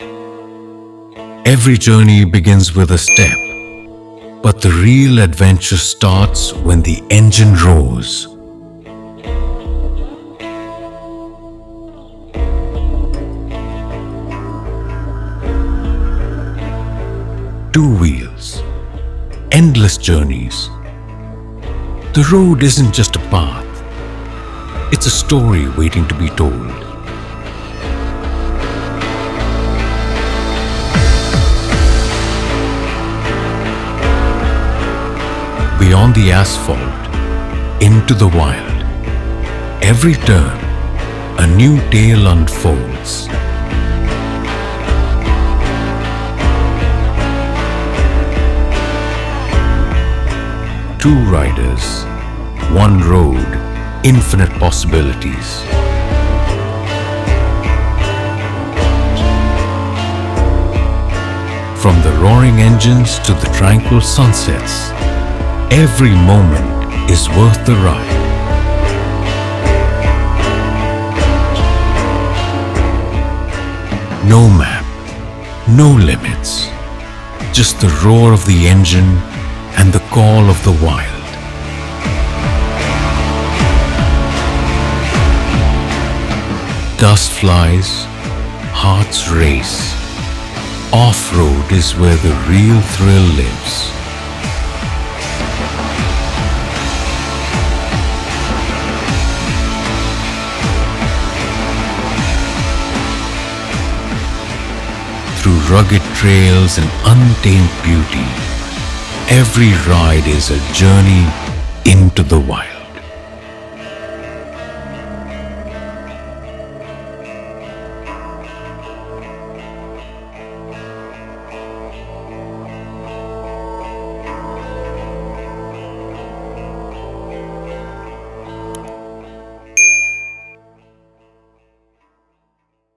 Every journey begins with a step, but the real adventure starts when the engine roars. Two wheels, endless journeys. The road isn't just a path, it's a story waiting to be told. Beyond the asphalt, into the wild. Every turn, a new tale unfolds. Two riders, one road, infinite possibilities. From the roaring engines to the tranquil sunsets, every moment is worth the ride. No map, no limits, just the roar of the engine and the call of the wild. Dust flies, hearts race. Off-road is where the real thrill lives. Through rugged trails and untamed beauty, every ride is a journey into the wild.